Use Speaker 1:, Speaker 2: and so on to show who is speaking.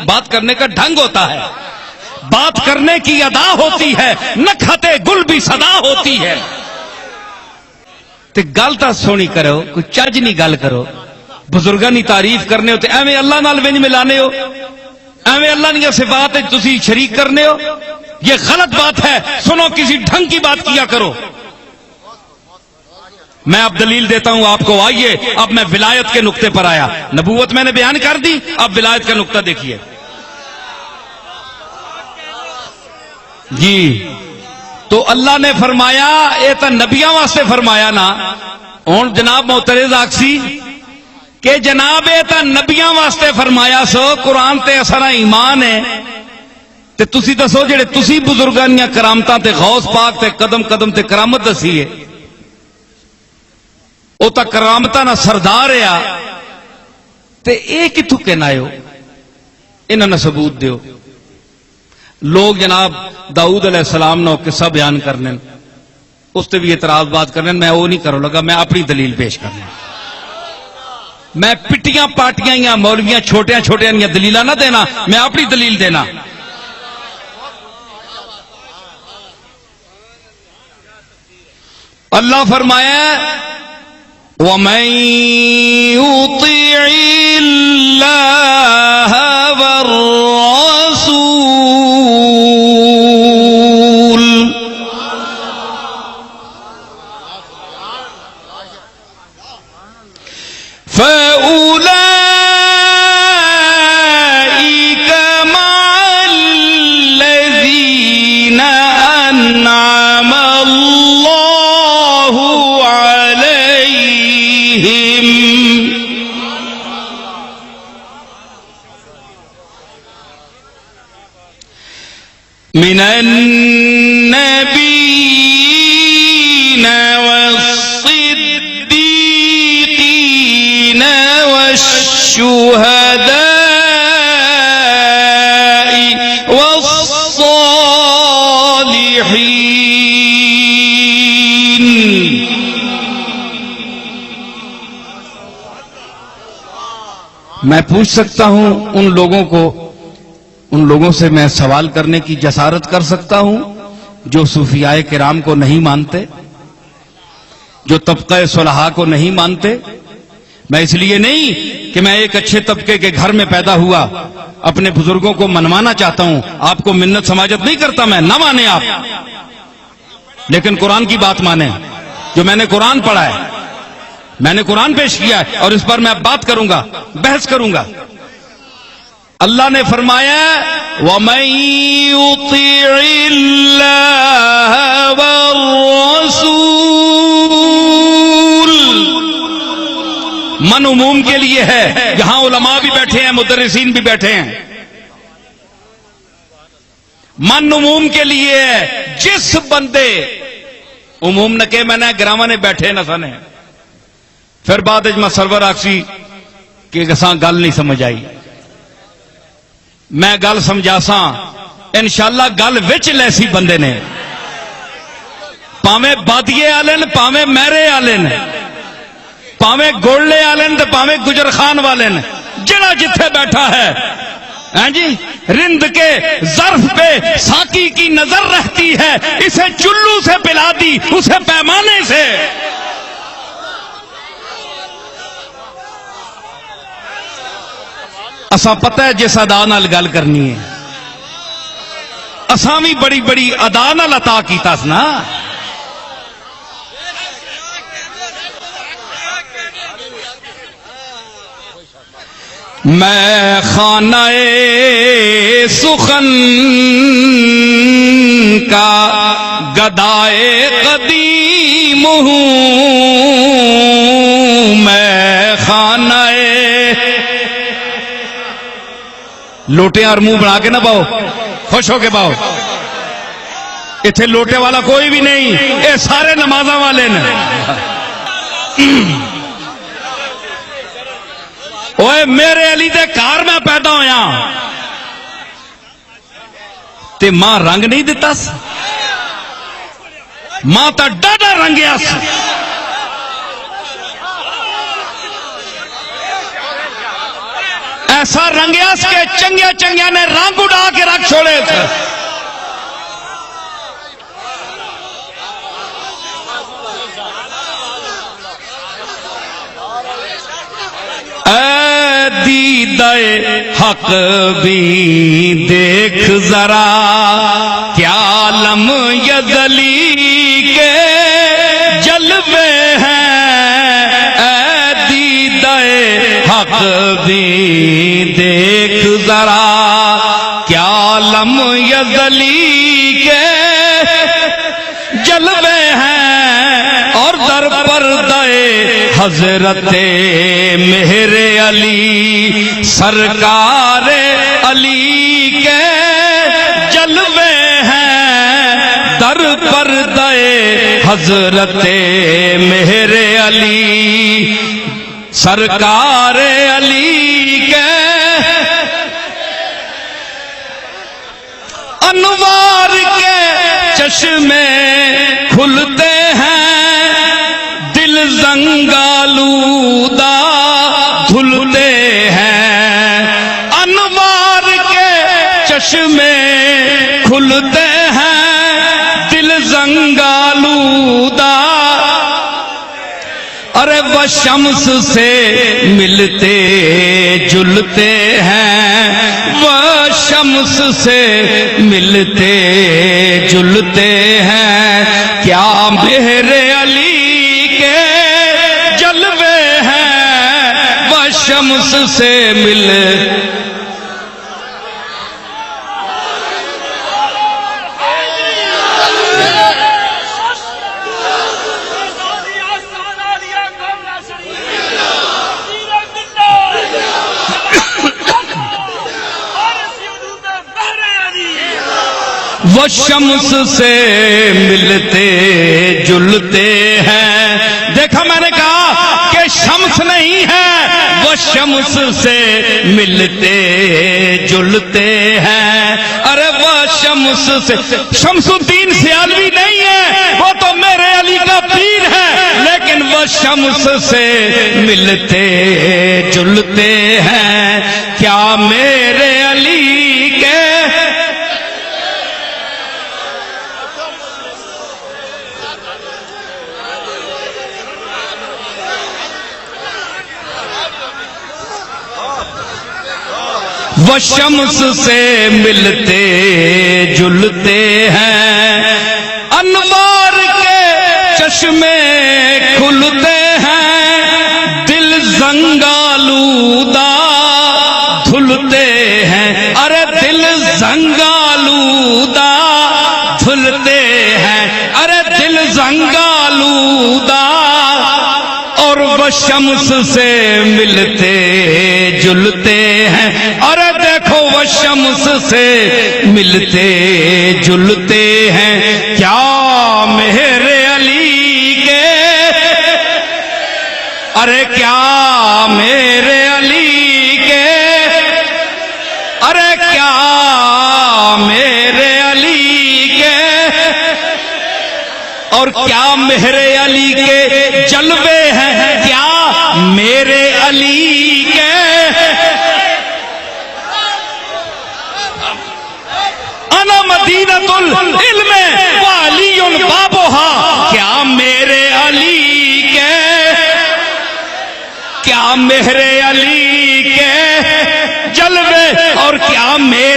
Speaker 1: بات کرنے کا ڈھنگ ہوتا ہے، بات کرنے کی ادا ہوتی ہے، نکھتے گل بھی صدا ہوتی ہے۔ تے گل تا سونی کرو، کوئی چج نہیں گل کرو، بزرگاں دی تعریف کرنے ہو تے ایویں اللہ نال ونج ملانے ہو، ایویں اللہ دی صفات تسی شریک کرنے ہو، یہ غلط بات ہے۔ سنو، کسی ڈھنگ کی بات کیا کرو۔ میں اب دلیل دیتا ہوں آپ کو، آئیے اب میں ولایت کے نقطے پر آیا۔ نبوت میں نے بیان کر دی، اب ولایت کا نقطہ دیکھیے جی۔ تو اللہ نے فرمایا، اے تا نبیاں واسطے فرمایا نا، ہن جناب معترض آکسی کہ جناب اے تا نبیاں واسطے فرمایا سو، قرآن تے اساں ایمان ہے تے تسی دسو جڑے تسی بزرگاں دیاں کرامتاں تے غوث پاک تے قدم قدم تے کرامت دسی ہے، او تا کرامتاں نا سردار ہے تے اے کتھوں کہنا ہو؟ انہاں نے ثبوت دیو۔ لوگ جناب داؤد علیہ السلام نے قصہ بیان کرنے، اس تے بھی اعتراض بات کرنے، میں وہ نہیں کروں لگا، میں اپنی دلیل پیش کرنا۔ میں پٹیاں پاٹیاں یا مولویاں چھوٹیاں چھوٹیاں یا دلیلہ نہ دینا، میں اپنی دلیل دینا۔ اللہ فرمایا وَمَن يُطِعِ اللَّهَ وَالرَّسُولَ فَأُولَئِكَ مَعَ الَّذِينَ أَنْعَمَ اللَّهُ عَلَيْهِمْ مِنَ النَّبِيِّينَ وَالصِّدِّيقِينَ وَالشُّهَدَاءِ وَالصَّالِحِينَ۔ میں پوچھ سکتا ہوں ان لوگوں کو، ان لوگوں سے میں سوال کرنے کی جسارت کر سکتا ہوں جو صوفیاء کرام کو نہیں مانتے، جو طبقہ صلحاء کو نہیں مانتے۔ میں اس لیے نہیں کہ میں ایک اچھے طبقے کے گھر میں پیدا ہوا اپنے بزرگوں کو منوانا چاہتا ہوں، آپ کو منت سماجت نہیں کرتا میں، نہ مانے آپ، لیکن قرآن کی بات مانیں، جو میں نے قرآن پڑھا ہے، میں نے قرآن پیش کیا ہے اور اس پر میں اب بات کروں گا، بحث کروں گا۔ اللہ نے فرمایا وَمَن يُطِعِ اللَّهَ وَالرَّسُولَ، من عموم کے لیے ہے، یہاں علماء بھی بیٹھے ہیں، مدرسین بھی بیٹھے ہیں، من عموم کے لیے ہے۔ جس بندے عموم نہ کہ میں نے گراما نے بیٹھے نہ سنے، پھر بعد میں سرور آکسی کہ گل نہیں سمجھ آئی، میں گل سمجھاساں انشاءاللہ گل وچ لیسی بندے نے، پاویں بادیے آلن، پاویں میرے آلن، پاویں گولے آلن تے پاویں گجر خان والن، جڑا جتھے بیٹھا ہے ہاں جی، رند کے ظرف پہ ساقی کی نظر رہتی ہے، اسے چلو سے پلا دی، اسے پیمانے سے۔ اساں پتہ ہے جس ادا نال گل کرنی ہے، اساں بھی بڑی بڑی ادا نال عطا کیتا نا۔ میں خانہ سخن کا گدائے قدیم ہوں، میں خانہ لوٹے اور منہ بنا کے نہ باؤ، خوش ہو کے باؤ، اتنے لوٹے والا کوئی بھی نہیں، یہ سارے نمازاں والے نے۔ اوے میرے علی دے کار میں پیدا ہویا تے ماں رنگ نہیں دیتا س، ماں تا ڈاڈا رنگیا س۔ ایسا رنگیا اس کے چنگیا چنگیا نے رنگ اڑا کے رکھ چھوڑے تھے. اے دیدہ حق بھی دیکھ ذرا کیا عالم یزلی کے جلوے ہیں. اے دیدہ حق بھی دیکھ ذرا کیا عالم یزلی کے جلوے ہیں. اور در پردہ حضرت مہر علی سرکار علی کے جلوے ہیں. در پردہ حضرت مہر علی سرکار علی کے انوار کے چشمے کھلتے ہیں. دل زنگالودہ دھلتے ہیں. انوار کے چشمے کھلتے ہیں. دل زنگالودہ. ارے وہ شمس سے ملتے جلتے ہیں. وہ شمس سے ملتے جلتے ہیں. کیا مہر علی کے جلوے ہیں. وہ شمس سے مل وہ شمس سے ملتے جلتے ہیں. دیکھا میں نے کہا کہ شمس نہیں ہے, وہ شمس سے ملتے جلتے ہیں. ارے وہ شمس سے, شمس الدین سیالوی نہیں ہے, وہ تو میرے علی کا پیر ہے, لیکن وہ شمس سے ملتے جلتے ہیں. کیا میرے علی کے وہ شمس سے ملتے جلتے ہیں. انوار کے چشمے کھلتے ہیں. دل زنگالودہ دھلتے ہیں. ارے دل زنگالودہ دھلتے ہیں. ارے دل زنگالودہ. اور وہ شمس سے ملتے جلتے ہیں. ارے دیکھو وہ شمس سے ملتے جلتے ہیں. کیا مہر علی کے, ارے کیا میرے علی کے, ارے کیا میرے علی کے, اور کیا مہر علی کے جلوے ہیں. کیا میرے علی کے انا مدینۃ العلم وعلی بابها. کیا میرے علی کے, کیا مہر علی کے جلوے, اور کیا میرے